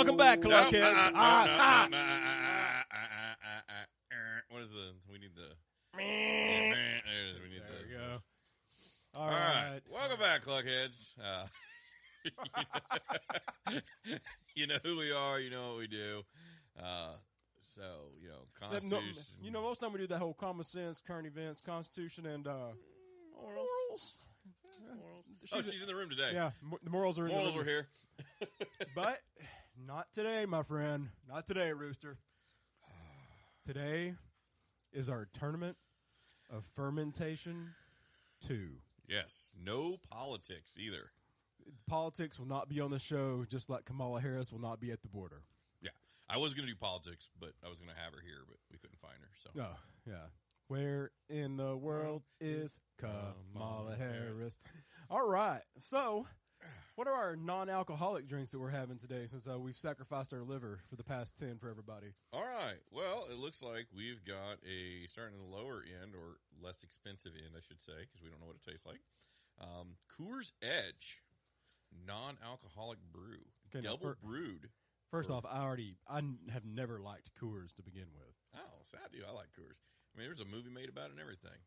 Welcome back, Cluckheads. What is the? We need the. We need There the. we go. All right. Welcome back, Cluckheads. You know who we are. You know what we do. So, Constitution. Most of the time we do that whole common sense, current events, Constitution, and morals. She's in the room today. Yeah, the morals are in Morals the room. are here. But not today, my friend. Not today, Rooster. Today is our Tournament of Fermentation 2. Yes. No politics either. Politics will not be on the show, just like Kamala Harris will not be at the border. Yeah. I was going to do politics, but I was going to have her here, but we couldn't find her. So. Oh, yeah. Where in the world is Kamala Harris? All right. So, what are our non-alcoholic drinks that we're having today since we've sacrificed our liver for the past 10 for everybody? All right. Well, it looks like we've got starting in the lower end, or less expensive end, I should say, because we don't know what it tastes like. Coors Edge non-alcoholic brew. Okay, Double brewed. First off, I have never liked Coors to begin with. Oh, so I do. I like Coors. I mean, there's a movie made about it and everything.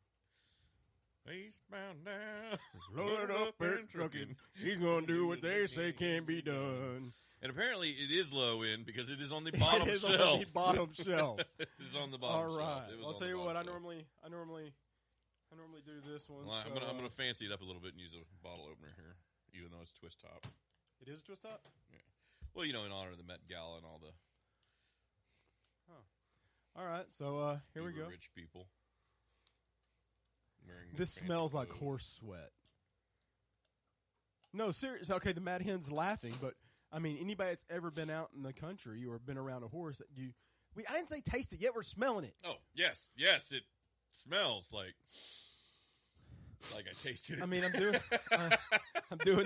Eastbound down, Loaded up and trucking. He's going to do what they say can't be done. And apparently it is low end because it is on the bottom It is shelf. on the bottom shelf. It is on the bottom All shelf. right. It was I'll on tell the you what. bottom I normally do this one. Well, so, I'm gonna fancy it up a little bit and use a bottle opener here, even though it's twist top. It is a twist top? Yeah. Well, in honor of the Met Gala and all the. All right. So here we go. Rich people. This smells like horse sweat. No, seriously. Okay, the Mad Hen's laughing, but I mean, anybody that's ever been out in the country or been around a horse, I didn't say taste it yet. We're smelling it. Oh yes, it smells like I tasted it. I mean, I'm doing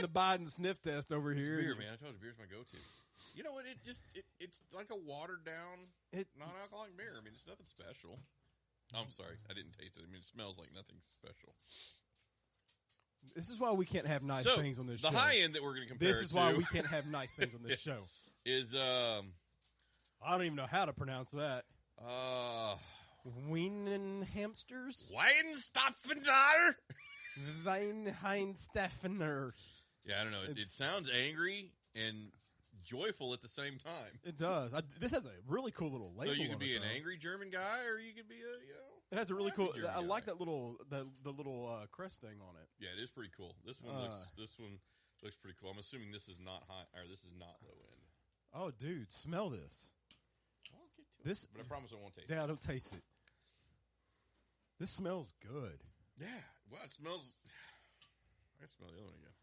the Biden sniff test over here. Beer, man. I told you, beer's my go-to. You know what? It's like a watered down non-alcoholic beer. I mean, it's nothing special. Oh, I'm sorry, I didn't taste it. I mean, it smells like nothing special. This is why we can't have nice things on this show. The high end that we're going to compare This is why we can't have nice things on this show. Is I don't even know how to pronounce that. Whine hamsters? Weinstopfener? Weinheinsteffener. Yeah, I don't know. It sounds angry and joyful at the same time. It does. This has a really cool little label. So you could be an angry German guy, or you could be a It has a really cool. German I like that little the little crest thing on it. Yeah, it is pretty cool. This one looks pretty cool. I'm assuming this is not high, or this is not low end. Oh, dude, smell this. I'll get to it, but I promise I won't taste it. Yeah, I don't taste it. This smells good. Yeah, well, it smells. I can smell the other one again.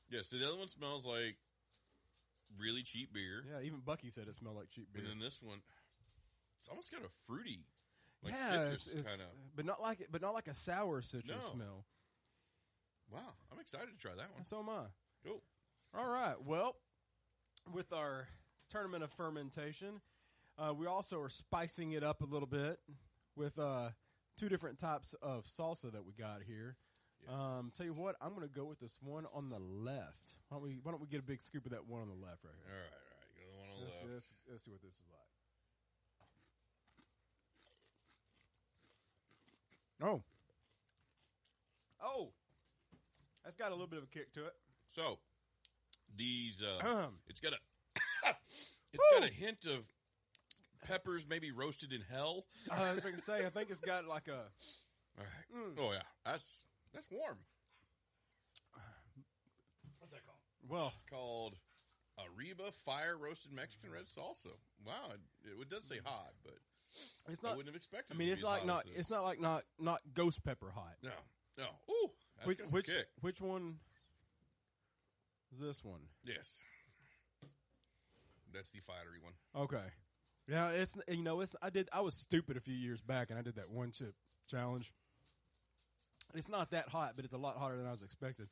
Yeah, so the other one smells like really cheap beer. Yeah, even Bucky said it smelled like cheap beer. And then this one, it's almost got a fruity, citrus kind of, but not like a sour citrus smell. Wow, I'm excited to try that one. So am I. Cool. All right. Well, with our Tournament of Fermentation, we also are spicing it up a little bit with 2 different types of salsa that we got here. Yes. Tell you what, I'm going to go with this one on the left. Why don't we get a big scoop of that one on the left right here? All right. Go to the one on the left. Let's see what this is like. Oh, that's got a little bit of a kick to it. So these, it's got a hint of peppers, maybe roasted in hell. I was going to say, I think it's got like a. All right. Oh yeah, that's warm. What's that called? Well, it's called Ariba Fire Roasted Mexican Red Salsa. Wow, it does say hot, but it's not. I wouldn't have expected. I mean, it's like not. It's not like not ghost pepper hot. No. Ooh, which one? This one. Yes, that's the fiery one. Okay. Yeah, it's I was stupid a few years back, and I did that one chip challenge. It's not that hot, but it's a lot hotter than I was expected.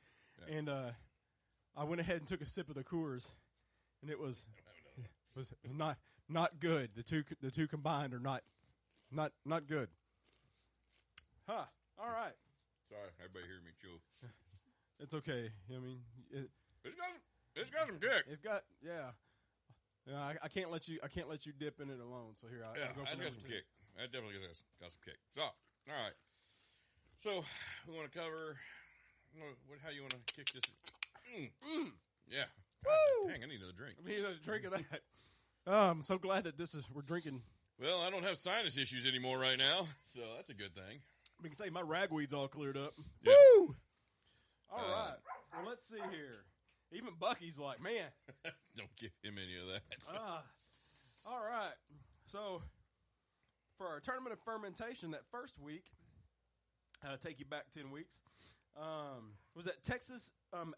Yeah. And I went ahead and took a sip of the Coors, and it was not good. The two combined are not good. Huh. All right. Sorry, everybody hear me chew. It's okay. I mean, It's got some kick. It's got I can't let you dip in it alone. So here, I'll go for that's got some kick. That definitely got some kick. So, all right. So we want to cover how you want to kick this. Yeah. God, dang, I need another drink. I need another drink of that. I'm so glad that we're drinking. Well, I don't have sinus issues anymore right now, so that's a good thing. We can say my ragweed's all cleared up. Yeah. Woo! All right. Well, let's see here. Even Bucky's like, man. Don't give him any of that. All right. So, for our Tournament of Fermentation, that first week, take you back 10 weeks, was that Texas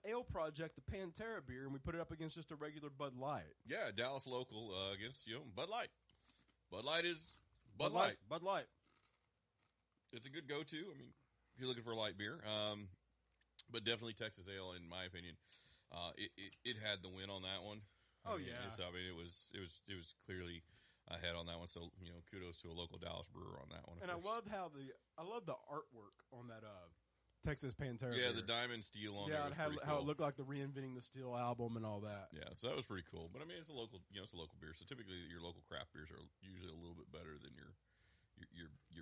Ale Project, the Pantera beer, and we put it up against just a regular Bud Light. Yeah, Dallas local against Bud Light. Bud Light is Bud Light. Bud Light. It's a good go-to. I mean, if you're looking for a light beer, but definitely Texas Ale, in my opinion. It had the win on that one. I mean, So, I mean, it was clearly ahead on that one. So, kudos to a local Dallas brewer on that one. And I love the artwork on that Texas Pantera. Yeah, beer. the diamond steel on yeah, there. Yeah, how it looked like the Reinventing the Steel album and all that. Yeah, so that was pretty cool. But I mean, it's a local beer. So typically, your local craft beers are usually a little bit better than your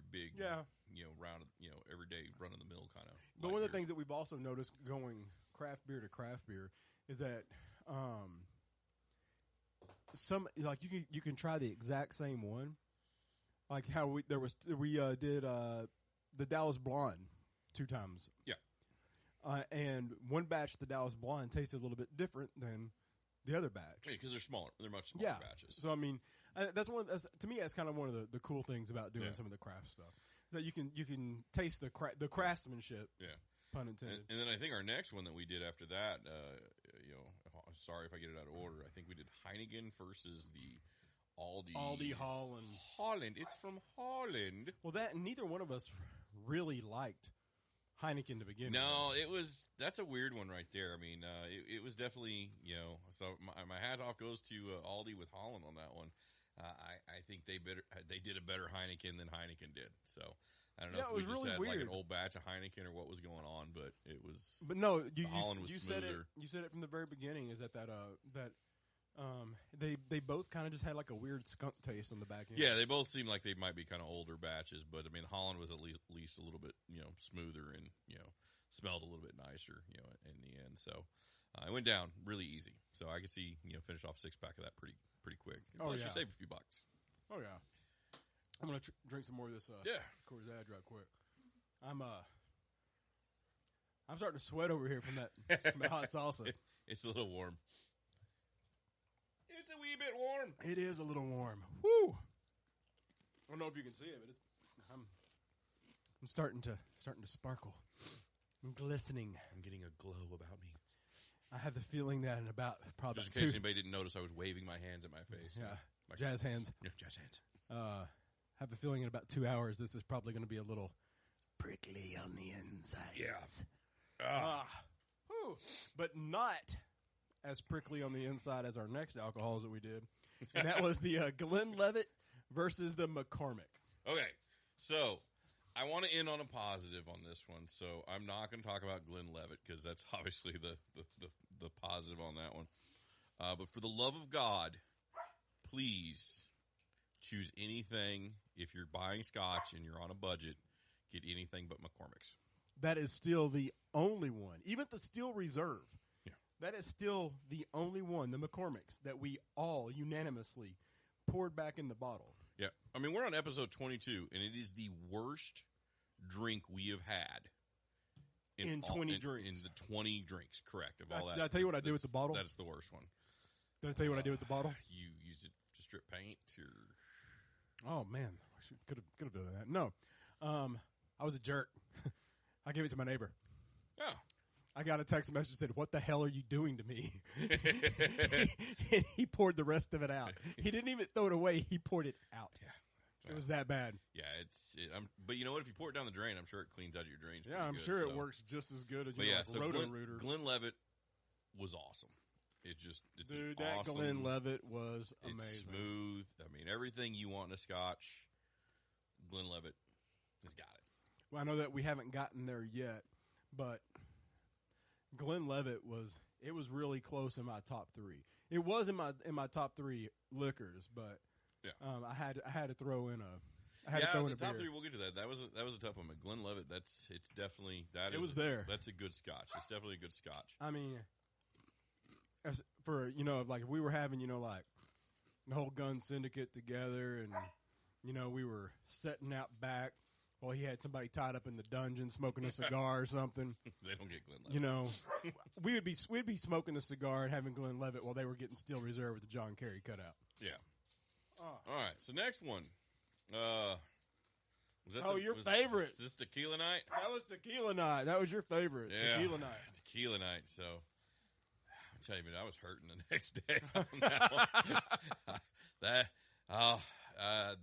big, round, everyday run of the mill kind of. But one of the things that we've also noticed going craft beer to craft beer is that some like you can try the exact same one, like how we did the Dallas Blonde 2 times. Yeah. And one batch of the Dallas Blonde tasted a little bit different than the other batch. Yeah, because they're smaller. They're much smaller batches. So I mean, to me that's kind of one of the cool things about doing some of the craft stuff, that you can taste the craftsmanship. Yeah. Pun intended. And then I think our next one that we did after that, sorry if I get it out of order. I think we did Heineken versus the Aldi Holland. Holland. It's from Holland. Well, neither one of us really liked Heineken to begin with. No, that's a weird one right there. I mean, it was definitely, so my hat off goes to Aldi with Holland on that one. I think they did a better Heineken than Heineken did. So I don't know if we just really had weird. like an old batch of Heineken or what was going on, but it was. But no, Holland was smoother. You said it from the very beginning. Is that they both kind of just had like a weird skunk taste on the back end. Yeah, they both seemed like they might be kind of older batches, but I mean, Holland was at least a little bit smoother and smelled a little bit nicer in the end. So it went down really easy. So I could see finish off 6-pack of that pretty quick. Plus, you save a few bucks. Oh yeah. I'm gonna drink some more of this. Coors Edge right quick. I'm starting to sweat over here from that hot salsa. It's a little warm. It's a wee bit warm. It is a little warm. Woo! I don't know if you can see it, but I'm starting to sparkle. I'm glistening. I'm getting a glow about me. I have the feeling that in about probably just in case anybody didn't notice, I was waving my hands at my face. Yeah, jazz hands. Yeah, jazz hands. I have a feeling in about 2 hours this is probably going to be a little prickly on the inside. Yeah. But not as prickly on the inside as our next alcohols that we did. And that was the Glenlivet versus the McCormick. Okay, so I want to end on a positive on this one. So I'm not going to talk about Glenlivet because that's obviously the positive on that one. But for the love of God, please choose anything. If you're buying scotch and you're on a budget, get anything but McCormick's. That is still the only one. Even the Steel Reserve. Yeah. That is still the only one, the McCormick's, that we all unanimously poured back in the bottle. Yeah. I mean, we're on episode 22, and it is the worst drink we have had. In 20 drinks. In the 20 drinks, correct. Of all that. Did I tell you what I did with the bottle? That's the worst one. Did I tell you what I did with the bottle? You used it to strip paint? Oh, man. Could have done that. No. I was a jerk. I gave it to my neighbor. Oh. I got a text message that said, "What the hell are you doing to me?" And he poured the rest of it out. He didn't even throw it away. He poured it out. Yeah. It was that bad. Yeah, but you know what? If you pour it down the drain, I'm sure it cleans out your drains. Yeah, I'm sure it works just as good as Roto-Rooter. Glenlivet was awesome. It's Dude, an that awesome, Glenlivet was amazing. It's smooth. I mean, everything you want in a scotch, Glenlivet has got it. Well, I know that we haven't gotten there yet, but Glenlivet was really close in my top 3. It was in my top 3 liquors, but Yeah. I had to throw in a. The top 3. We'll get to that. That was a tough one. But Glenlivet, it's definitely that. It was there. That's a good Scotch. It's definitely a good Scotch. I mean, as for like if we were having like the whole gun syndicate together, and we were setting out back while he had somebody tied up in the dungeon smoking a cigar or something. They don't get Glenlivet. We'd be smoking the cigar and having Glenlivet while they were getting Steel Reserve with the John Kerry cutout. Yeah. All right. So next one. Was that your favorite? Is this Tequila Night? That was Tequila Night. That was your favorite. Yeah, Tequila Night. Tequila Night. So I'll tell you, man, I was hurting the next day on that one.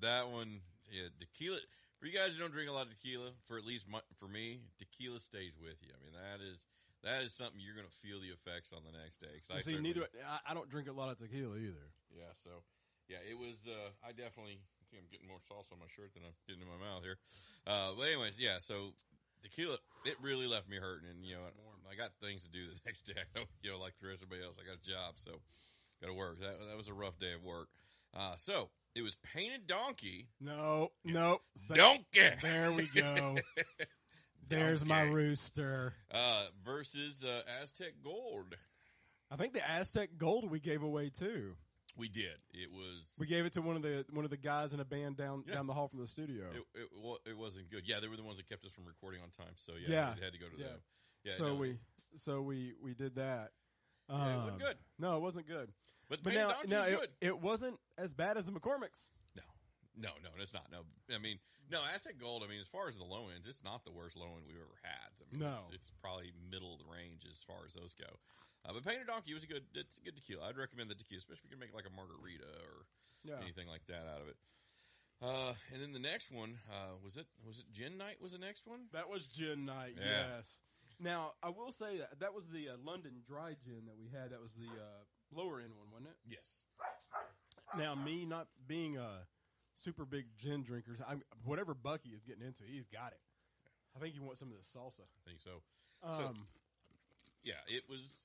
That one, yeah, tequila. For you guys who don't drink a lot of tequila, for at least for me, tequila stays with you. I mean, that is something you're going to feel the effects on the next day. I don't drink a lot of tequila either. Yeah, so yeah, it was. I think I'm getting more sauce on my shirt than I'm getting in my mouth here. But anyways, yeah. So tequila, it really left me hurting, and I got things to do the next day. I know, like the rest of everybody else, I got a job, so got to work. That was a rough day of work. So it was Painted Donkey. No. Donkey. There we go. There's my rooster. Versus Aztec Gold. I think the Aztec Gold we gave away too. We did. We gave it to one of the guys in a band down the hall from the studio. It wasn't good. Yeah, they were the ones that kept us from recording on time. So yeah. We had to go to them. Yeah. So we did that. It wasn't good. No, it wasn't good. But now it wasn't as bad as the McCormick's. No, it's not. No, I mean, Aztec Gold. I mean, as far as the low ends, it's not the worst low end we've ever had. I mean, it's probably middle of the range as far as those go. But Painted Donkey it's a good tequila. I'd recommend the tequila, especially if you can make like a margarita or anything like that out of it. And then the next one was it Gin Night? Was the next one? That was Gin Night. Yeah. Yes. Now I will say that was the London Dry Gin that we had. That was the lower end one, wasn't it? Yes. Now me not being a super big gin drinkers, whatever Bucky is getting into, he's got it. I think he wants some of the salsa. I think so. Yeah, it was.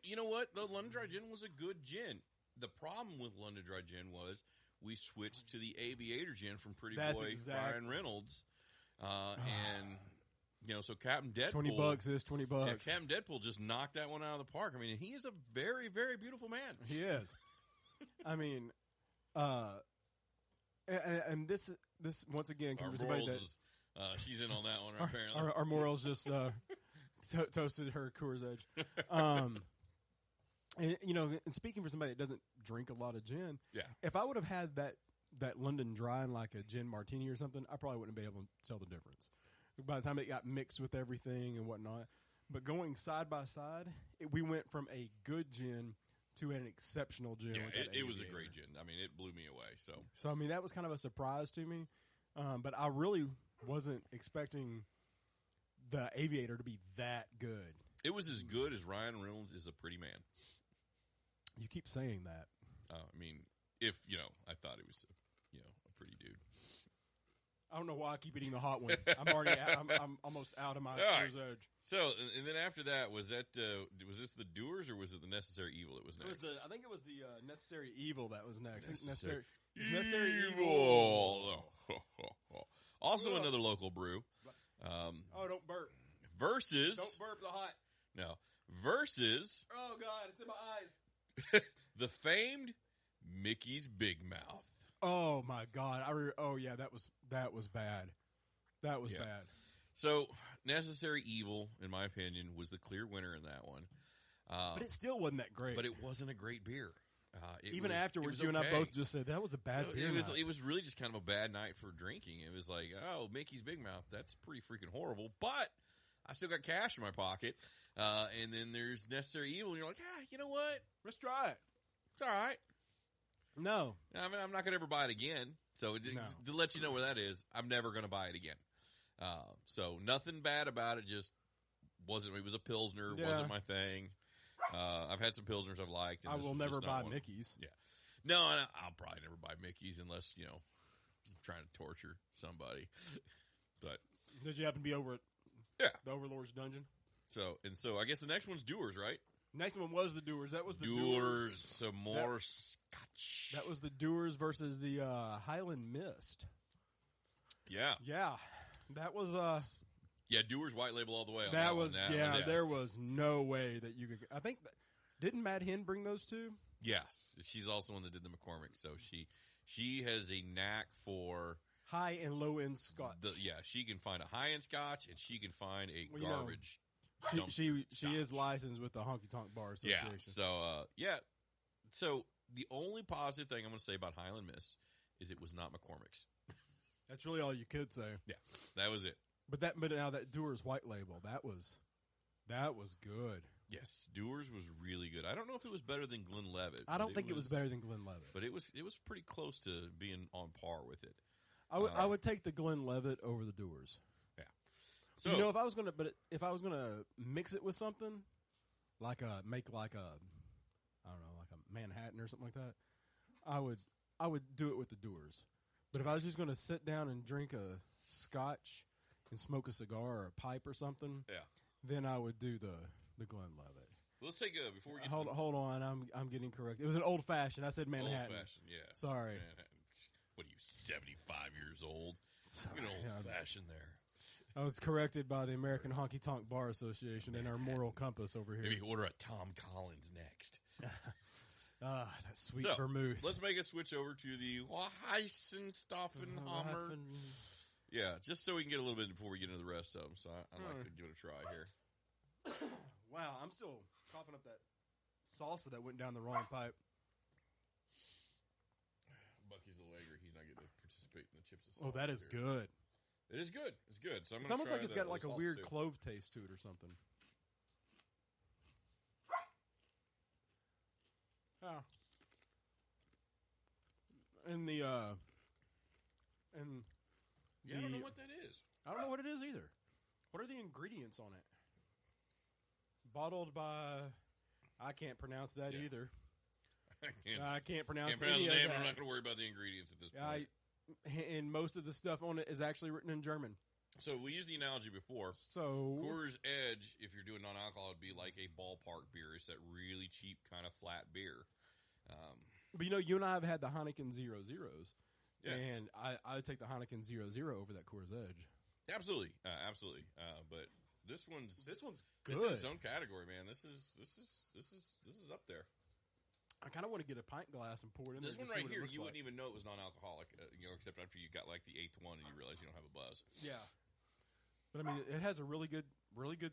You know what? The London Dry Gin was a good gin. The problem with London Dry Gin was we switched to the Aviator Gin from Pretty Boy Ryan Reynolds, and so Captain Deadpool. $20 is $20. Yeah, Captain Deadpool just knocked that one out of the park. I mean, he is a very, very beautiful man. He is. I mean, and this once again can be somebody that she's in on that one. Apparently, our morals just toasted her Coors Edge. And and speaking for somebody that doesn't drink a lot of gin, if I would have had that London Dry in like a gin martini or something, I probably wouldn't be able to tell the difference by the time it got mixed with everything and whatnot. But going side by side, we went from a good gin to an exceptional gin. Yeah, it was a great gin. I mean, it blew me away. So I mean, that was kind of a surprise to me. But I really wasn't expecting the Aviator to be that good. It was as good as Ryan Reynolds is a pretty man. You keep saying that. I mean, if I thought he was, a pretty dude. I don't know why I keep eating the hot one. I'm already, I'm almost out of my Coors Edge. So, and then after that, was this the Doers or was it the Necessary Evil that was next? I think it was the Necessary Evil that was next. Necessary Evil. Also another local brew. Don't burp. Versus. Don't burp the hot. No. Versus. Oh, God, it's in my eyes. The famed Mickey's Big Mouth. Oh, my God. That was bad. That was bad. So, Necessary Evil, in my opinion, was the clear winner in that one. But it still wasn't that great. But it wasn't a great beer. Even afterwards, you and I both just said that was a bad beer. It was really just kind of a bad night for drinking. It was like, Mickey's Big Mouth, that's pretty freaking horrible. But I still got cash in my pocket. And then there's Necessary Evil, and you're like, you know what? Let's try it. It's all right. No. I mean, I'm not going to ever buy it again. So to let you know where that is, I'm never going to buy it again. So nothing bad about it. Just wasn't. It was a Pilsner. Wasn't my thing. I've had some Pilsners I've liked. And I will never buy Mickey's. Yeah. No, I'll probably never buy Mickey's unless, I'm trying to torture somebody. But did you happen to be over at the Overlord's Dungeon? So I guess the next one's Dewar's, right? Next one was the Dewar's. That was the Dewar's. Some more scotch. That was the Dewar's versus the Highland Mist. Yeah. Yeah. That was Yeah, Dewar's white label all the way. There was no way that you could. I think didn't Mad Hen bring those two? Yes, she's also one that did the McCormick. So she has a knack for high and low end scotch. She can find a high end scotch and she can find a garbage. She is licensed with the Honky Tonk Bar Association. Yeah. So the only positive thing I'm going to say about Highland Mist is it was not McCormick's. That's really all you could say. Yeah, that was it. But now that Dewar's white label, that was good. Yes, Dewar's was really good. I don't know if it was better than Glenlivet. I don't think it was better than Glenlivet, but it was pretty close to being on par with it. I would take the Glenlivet over the Dewar's. Yeah. So if I was gonna mix it with something, like make like a Manhattan or something like that, I would do it with the Dewar's. But if I was just going to sit down and drink a scotch and smoke a cigar or a pipe or something, then I would do the Glenlivet. Let's take a before we get hold on. I'm getting correct. It was an old fashioned. I said Manhattan. Old fashioned, yeah. Sorry. Manhattan. What are you, 75 years old? You're an old fashioned there. I was corrected by the American Honky Tonk Bar Association and our moral compass over here. Maybe order a Tom Collins next. That sweet vermouth. Let's make a switch over to the Weissenstoffenhammer. Yeah, just so we can get a little bit before we get into the rest of them. So I'd like to give it a try here. Wow, I'm still coughing up that salsa that went down the wrong pipe. Bucky's a legger. He's not getting to participate in the chips. Oh, that is good. It is good. It's good. So it's almost like it's got like a weird clove taste to it or something. Oh. And the I don't know what that is. I don't know what it is either. What are the ingredients on it? Bottled by I can't pronounce that either. I can't pronounce the any name. of that. I'm not going to worry about the ingredients at this point. And most of the stuff on it is actually written in German. So we used the analogy before. So Coors Edge, if you're doing non-alcohol, would be like a ballpark beer. It's that really cheap kind of flat beer. But you and I have had the Heineken 0.0s, and I would take the Heineken 0.0 over that Coors Edge. Absolutely. But this one's good. This is its own category, man. This is up there. I kind of want to get a pint glass and pour it in this there. This one right here, you like. wouldn't even know it was non-alcoholic, except after you got like the 8th one and you realize you don't have a buzz. Yeah. But I mean, it has a really good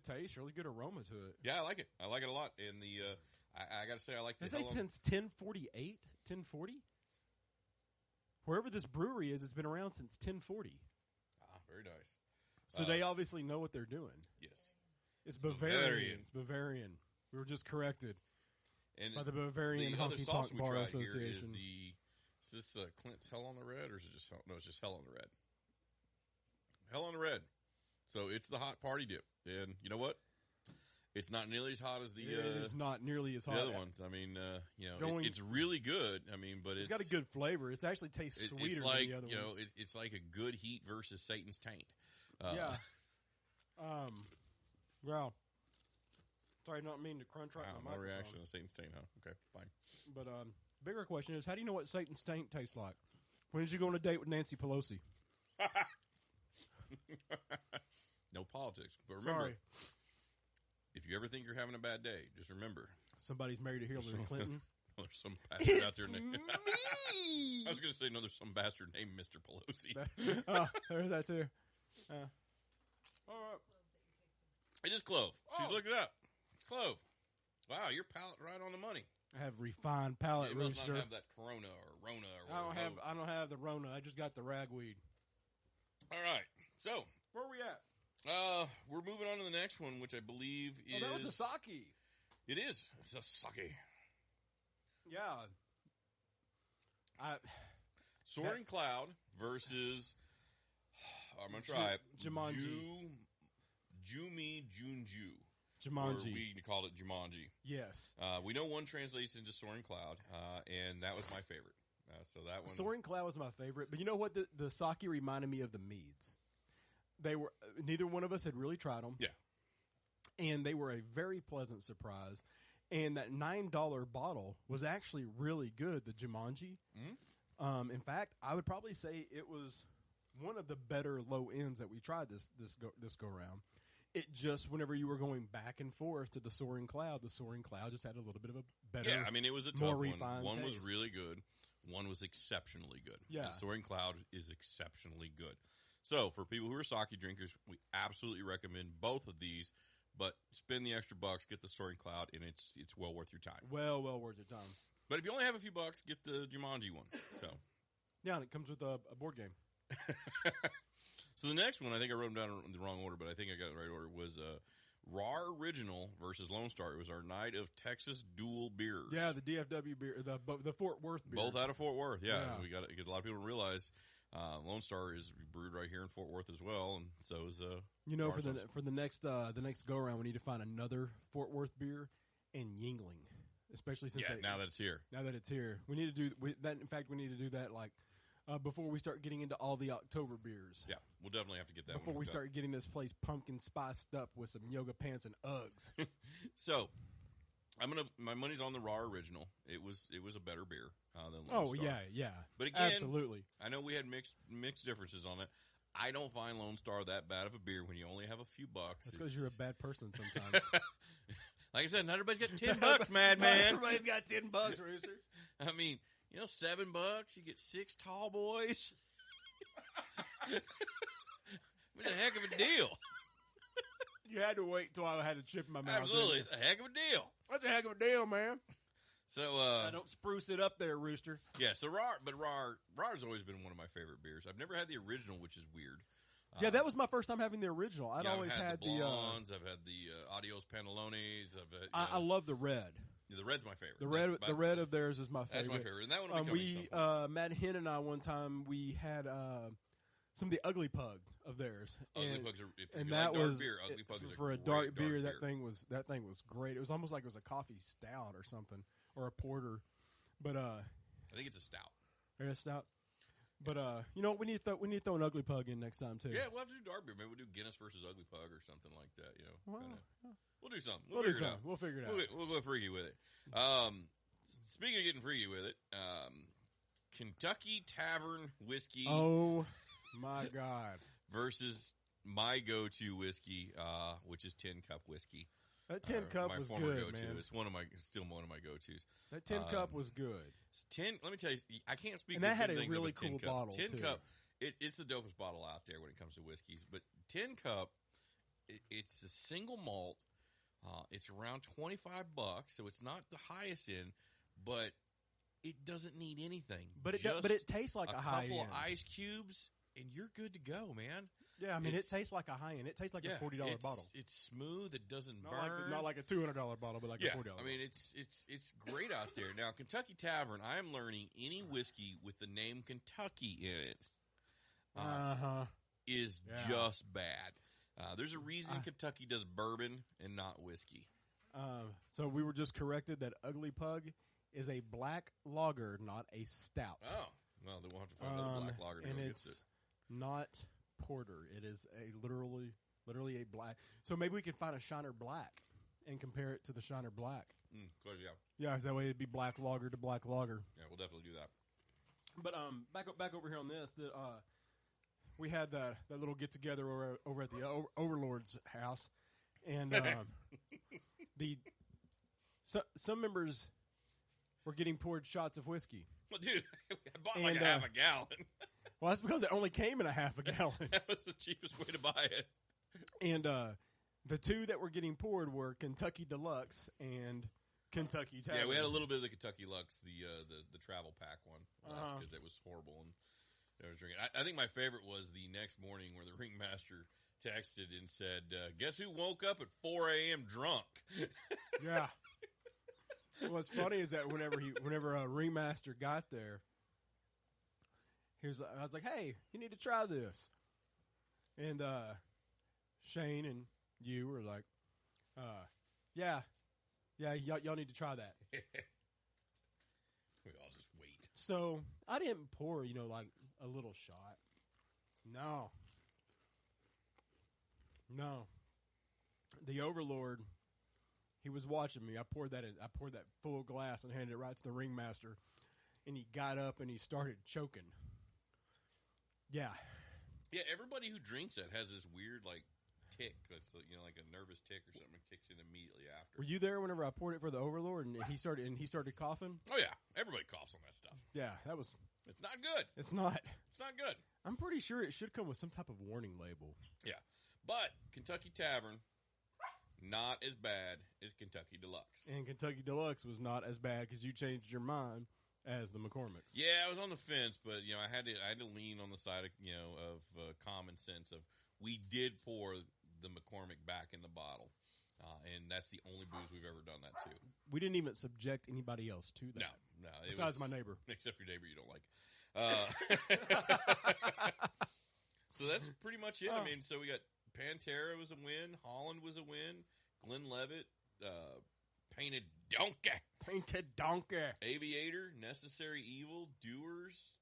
taste, really good aroma to it. Yeah, I like it. I like it a lot. And the I got to say, I like. They say since 1048, 1040. Wherever this brewery is, it's been around since 1040. Very nice. So they obviously know what they're doing. Yes, it's Bavarian. It's Bavarian. We were just corrected by the Bavarian Honky Tonk Bar Association. Is this Clint's Hell on the Red, or is it just Hell? No, it's just Hell on the Red. Hell on the Red. So it's the hot party dip, and you know what? It's not nearly as hot as the. It is not nearly as hot. The other ones. I mean, it's really good. I mean, but it's got a good flavor. It actually tastes sweeter than the other one. It's like a good heat versus Satan's taint. Yeah. Well, sorry, not mean to crunch right my microphone. reaction to Satan's taint, huh? Okay, fine. But bigger question is, how do you know what Satan's taint tastes like? When did you go on a date with Nancy Pelosi? No politics, but remember. Sorry. If you ever think you're having a bad day, just remember. Somebody's married to Hillary Clinton. There's some bastard out there named... me! I was going to say, no, there's some bastard named Mr. Pelosi. There's that too. All right. It is clove. She's looked it up. It's clove. Wow, your palate right on the money. I have refined palate, Rooster. You must not have that Corona or Rona or I don't have the Rona. I just got the ragweed. All right. So, where are we at? We're moving on to the next one, which I believe is... Oh, that was the sake. It is. It's a sake. Yeah. Soaring Cloud versus... I'm going to try it. Jumanji. Jumi Junju. Jumanji. Or we called it Jumanji. Yes. We know one translates into Soaring Cloud, and that was my favorite. So that one... Soaring Cloud was my favorite. But you know what? The sake reminded me of the meads. They were neither one of us had really tried them. Yeah. and they were a very pleasant surprise. And that $9 bottle was actually really good, the Jumanji. Mm-hmm. In fact, I would probably say it was one of the better low ends that we tried this go around. It just, whenever you were going back and forth to the Soaring Cloud just had a little bit of a better, Yeah, I mean, it was a tough more one. refined One was taste. really good. One was exceptionally good. Yeah. The Soaring Cloud is exceptionally good. So, for people who are sake drinkers, we absolutely recommend both of these. But spend the extra bucks, get the Soaring Cloud, and it's well worth your time. Well worth your time. But if you only have a few bucks, get the Jumanji one. So, yeah, and it comes with a board game. So the next one, I think I wrote them down in the wrong order, but I think I got it in the right order, was Raw Original versus Lone Star. It was our night of Texas dual beers. Yeah, the DFW beer, the Fort Worth beer. Both out of Fort Worth, yeah. Yeah. We got because a lot of people don't realize Lone Star is brewed right here in Fort Worth as well, and so is for the next go around, we need to find another Fort Worth beer and Yingling, especially since now that it's here. Now that it's here, we need to do that. In fact, we need to do that like before we start getting into all the October beers. Yeah, we'll definitely have to get that before we start getting this place pumpkin spiced up with some yoga pants and Uggs. So, my money's on the Raw Original. It was a better beer than Lone Star. yeah. But again, absolutely. I know we had mixed differences on it. I don't find Lone Star that bad of a beer when you only have a few bucks. That's because you're a bad person sometimes. Like I said, not everybody's got $10, Madman. Everybody's got $10, Rooster. I mean, $7, you get 6 tall boys. It's a heck of a deal. You had to wait till I had a chip in my mouth. Absolutely, it's a heck of a deal. That's a heck of a deal, man. So, don't spruce it up there, Rooster. Yeah, so Raw's always been one of my favorite beers. I've never had the original, which is weird. Yeah, that was my first time having the original. I've always had had the blondes. I've had the Adios Panelones. I love the red. Yeah, the red's my favorite. The red of theirs is my favorite. That's my favorite, and that one will be coming Matt Hen and I one time we had some of the Ugly Pug of theirs. Ugly Pugs are, and that was beer. Ugly Pug is for a dark beer. That thing was great. It was almost like it was a coffee stout or something, or a porter. But I think it's a stout. A stout. But we need to throw an Ugly Pug in next time too. Yeah, we'll have to do dark beer. Maybe we'll do Guinness versus Ugly Pug or something like that. We'll do something. We'll do something. We'll figure it out. We'll go freaky with it. Speaking of getting freaky with it, Kentucky Tavern whiskey. Oh my God! Versus my go-to whiskey, which is Tin Cup whiskey. That Tin Cup was good, go-to. man. It's still one of my go-tos. That Tin Cup was good. Let me tell you, I can't speak. And that had a things really of Tin cool Cup. bottle. Tin too. Cup, it's the dopest bottle out there when it comes to whiskeys. But Tin Cup, it's a single malt. It's around $25, so it's not the highest end, but it doesn't need anything. But it tastes like a high end. A couple of ice cubes, and you're good to go, man. Yeah, I mean, it tastes like a high end. It tastes like a $40 bottle. It's smooth. It doesn't burn. Not like a $200 bottle, but like a $40. I mean, it's great out there. Now, Kentucky Tavern, I am learning any whiskey with the name Kentucky in it is just bad. There's a reason Kentucky does bourbon and not whiskey. So we were just corrected that Ugly Pug is a black lager, not a stout. Oh, well, then we'll have to find another black lager. And it's not porter. It is literally a black. So maybe we could find a Shiner Black and compare it to the Shiner Black. Good, yeah. Yeah, that way it'd be black lager to black lager. Yeah, we'll definitely do that. But back over here on this, we had that little get together over at the Overlord's house, and some members were getting poured shots of whiskey. Well, dude, I bought like a half a gallon. Well, that's because it only came in a half a gallon. That was the cheapest way to buy it. And the two that were getting poured were Kentucky Deluxe and Kentucky Tavern. Yeah, we had a little bit of the Kentucky Lux, the travel pack one, because it was horrible and I was drinking. I think my favorite was the next morning where the ringmaster texted and said, "Guess who woke up at 4 a.m. drunk?" Yeah. What's funny is that whenever a ringmaster got there, I was like, "Hey, you need to try this," and Shane and you were like, "Yeah, y'all need to try that." We all just wait. So I didn't pour, like a little shot. No. the Overlord, he was watching me. I poured that full glass and handed it right to the ringmaster, and he got up and he started choking. Yeah. Yeah, everybody who drinks that has this weird, like, tick that's, like a nervous tick or something kicks in immediately after. Were you there whenever I poured it for the Overlord and he started coughing? Oh, yeah. Everybody coughs on that stuff. Yeah, that was... It's not good. It's not. It's not good. I'm pretty sure it should come with some type of warning label. Yeah. But Kentucky Tavern, not as bad as Kentucky Deluxe. And Kentucky Deluxe was not as bad because you changed your mind as the McCormick's. Yeah, I was on the fence, but I had to lean on the side of common sense of we did pour the McCormick back in the bottle, and that's the only booze we've ever done that to. We didn't even subject anybody else to that. No, besides my neighbor, except your neighbor you don't like. So that's pretty much it. I mean, so we got Pantera was a win, Holland was a win, Glenlivet, Painted Donkey, Aviator, Necessary Evil, Doers,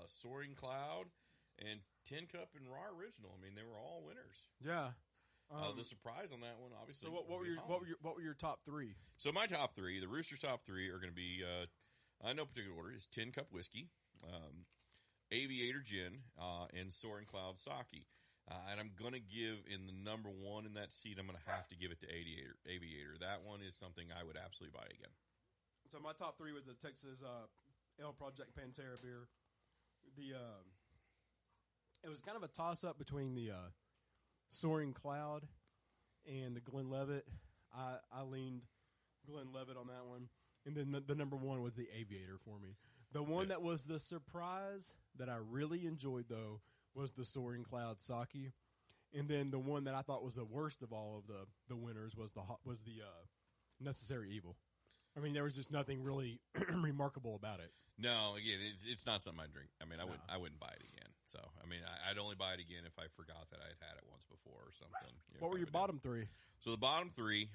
Soaring Cloud, and Tin Cup and Raw Original. I mean, they were all winners. Yeah. The surprise on that one, obviously. So what were your top three? So my top three, the Rooster's top three, are going to be, in no particular order, is Tin Cup Whiskey, Aviator Gin, and Soaring Cloud Sake. And I'm going to give, in the number one in that seat, I'm going to have to give it to Aviator. That one is something I would absolutely buy again. So my top three was the Texas Ale Project Pantera beer. It was kind of a toss-up between the Soaring Cloud and the Glenlivet. I leaned Glenlivet on that one. And then the number one was the Aviator for me. The one that was the surprise that I really enjoyed, though, was the Soaring Cloud Sake. And then the one that I thought was the worst of all of the winners was the Necessary Evil. I mean, there was just nothing really remarkable about it. No, again, it's not something I'd drink. I mean, I wouldn't buy it again. So, I mean, I'd only buy it again if I forgot that I'd had it once before or something. What were your bottom three? So the bottom three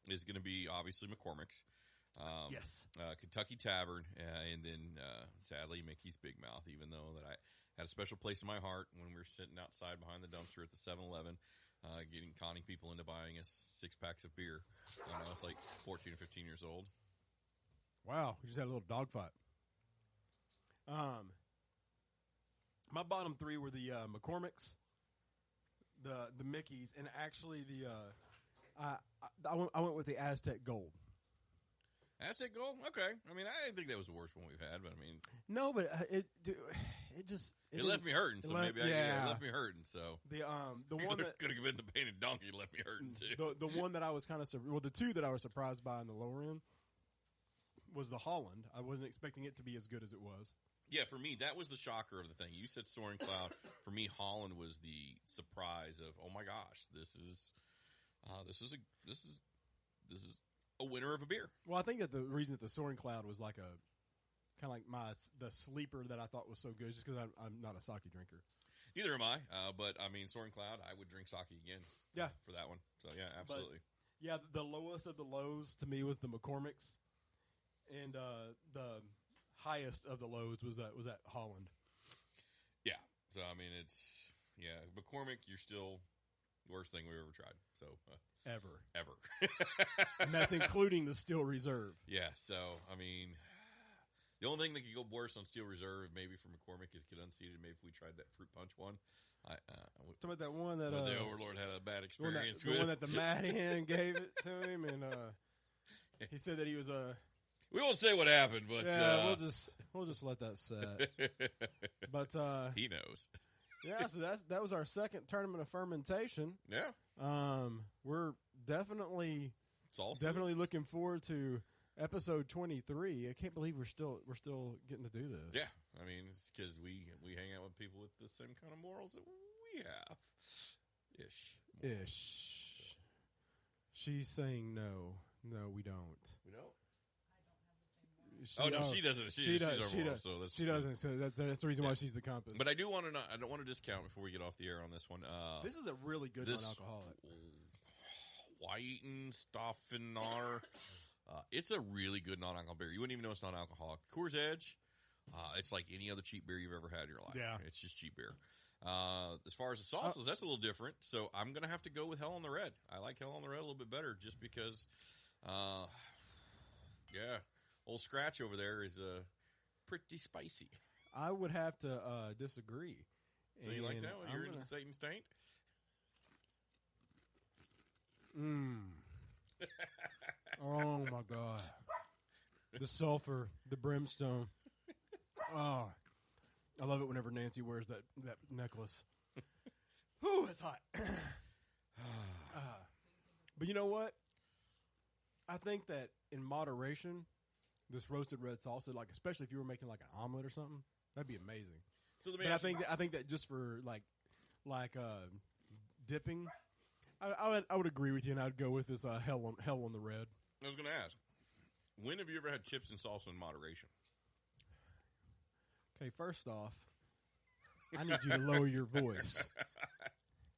is going to be obviously McCormick's. Yes. Kentucky Tavern, and then sadly Mickey's Big Mouth. Even though that I had a special place in my heart when we were sitting outside behind the dumpster at the 7-Eleven, conning people into buying us 6 packs of beer when I was like 14 or 15 years old. Wow, we just had a little dogfight. My bottom three were the McCormick's, the Mickey's, and actually I went with the Aztec Gold. Aztec Gold? Okay. I mean, I didn't think that was the worst one we've had, but I mean... No, but it left me hurting, so it left me hurting, so... The one that... Could have been the Painted Donkey, left me hurting, too. The one that I was kind of... the two that I was surprised by in the lower end was the Holland. I wasn't expecting it to be as good as it was. Yeah, for me, that was the shocker of the thing. You said Soaring Cloud. For me, Holland was the surprise of, oh my gosh, this is a winner of a beer. Well, I think that the reason that the Soaring Cloud was like kind of like the sleeper that I thought was so good is just because I'm not a sake drinker. Neither am I. But I mean, Soaring Cloud, I would drink sake again. Yeah, for that one. So yeah, absolutely. But, the lowest of the lows to me was the McCormick's, and the highest of the lows was that Holland. Yeah. So I mean, McCormick, you're still the worst thing we've ever tried. So. Ever. And that's including the Steel Reserve. Yeah, so, I mean, the only thing that could go worse on Steel Reserve, maybe for McCormick, is get unseated. Maybe if we tried that Fruit Punch one. Talking about that one that... the Overlord had a bad experience with. The one that the Mad Hen gave it to him, and he said that he was we won't say what happened, but... Yeah, we'll just let that set. But... he knows. Yeah, so that was our second Tournament of Fermentation. Yeah. We're definitely looking forward to episode 23. I can't believe we're still getting to do this. Yeah, I mean, it's because we hang out with people with the same kind of morals that we have. Ish. She's saying no. No, we don't. We don't. She doesn't. She doesn't. So that's the reason why she's the compass. But I do want to. I don't want to discount before we get off the air on this one. This is a really good non-alcoholic. Whine Stoffanar. It's a really good non-alcoholic beer. You wouldn't even know it's non-alcoholic. Coors Edge. It's like any other cheap beer you've ever had in your life. Yeah. It's just cheap beer. As far as the salsas, that's a little different. So I'm going to have to go with Hell on the Red. I like Hell on the Red a little bit better just because, old Scratch over there is pretty spicy. I would have to disagree. So you like that one? You're into Satan's Taint? Oh, my God. The sulfur, the brimstone. Oh, I love it whenever Nancy wears that necklace. Whew, it's hot. But you know what? I think that in moderation, this roasted red salsa, like especially if you were making like an omelet or something, that'd be amazing. So but I think that just for like dipping, I would agree with you, and I'd go with this hell on the red. I was going to ask, when have you ever had chips and salsa in moderation? Okay, first off, I need you to lower your voice.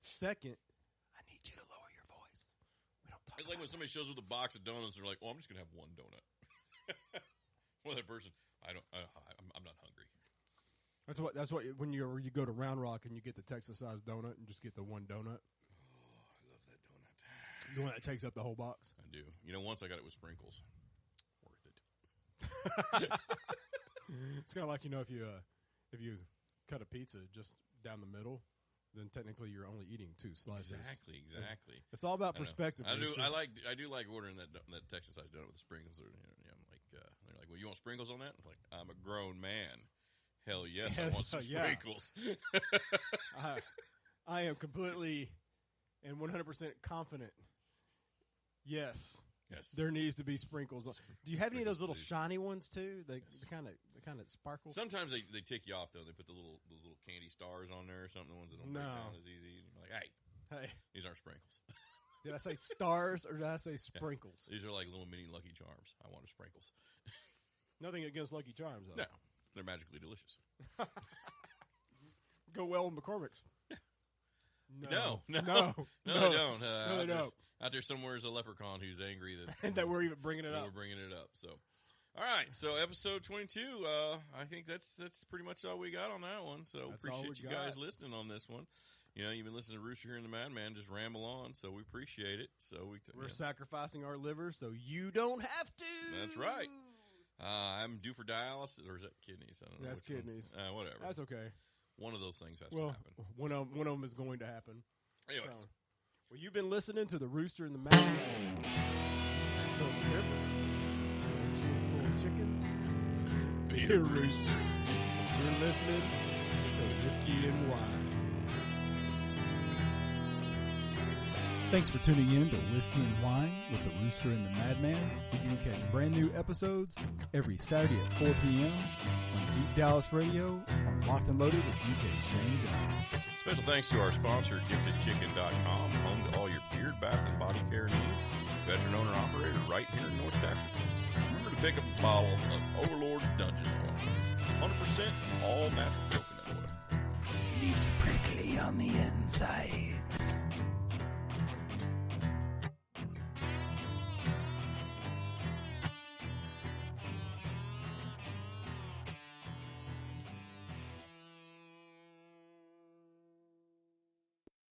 Second, I need you to lower your voice. We don't talk. It's like when somebody shows with a box of donuts, they're like, "Oh, I'm just gonna have one donut." Well, that person, I'm not hungry. That's what when you go to Round Rock and you get the Texas-sized donut and just get the one donut. Oh, I love that donut. The one that takes up the whole box. I do. You know, once I got it with sprinkles. Worth it. It's kind of like, you know, if you cut a pizza just down the middle, then technically you're only eating 2 slices. Exactly. It's all about perspective. I do like ordering that Texas-sized donut with the sprinkles. I'm like, they're like, well, you want sprinkles on that? I'm like, I'm a grown man. Hell yes, I want some sprinkles. I am completely and 100% confident. Yes. There needs to be sprinkles. Do you have any of those little shiny ones too? They kind of sparkle. Sometimes they tick you off though. They put those little candy stars on there or something. The ones that don't break down as easy. You're like, hey, these aren't sprinkles. Did I say stars or did I say sprinkles? Yeah. These are like little mini Lucky Charms. I wanted sprinkles. Nothing against Lucky Charms though. No, they're magically delicious. Go well in McCormick's. No, they don't. No, they don't. Out there somewhere is a leprechaun who's angry that we're even bringing it up. We're bringing it up. So, all right. So, episode 22. I think that's pretty much all we got on that one. So, appreciate you guys listening on this one. You know, you've been listening to Rooster here in the Madman just ramble on. So, we appreciate it. So, we're sacrificing our liver so you don't have to. That's right. I'm due for dialysis, or is that kidneys? I don't know. That's kidneys. Whatever. That's okay. One of those things has to happen. One of them is going to happen. Anyways. So, well, you've been listening to the Rooster and the Madman. So remember, full of chickens, be a rooster. You're listening to Whiskey and Wine. Thanks for tuning in to Whiskey and Wine with the Rooster and the Madman. You can catch brand new episodes every Saturday at 4 p.m. on Deep Dallas Radio on Locked and Loaded with DJ Shane Jones. Special thanks to our sponsor, GiftedChicken.com, home to all your beard, bath, and body care needs. Veteran owner operator right here in North Texas. Remember to pick up a bottle of Overlord's Dungeon Oil. It's 100% all natural coconut oil. Leaves you prickly on the insides.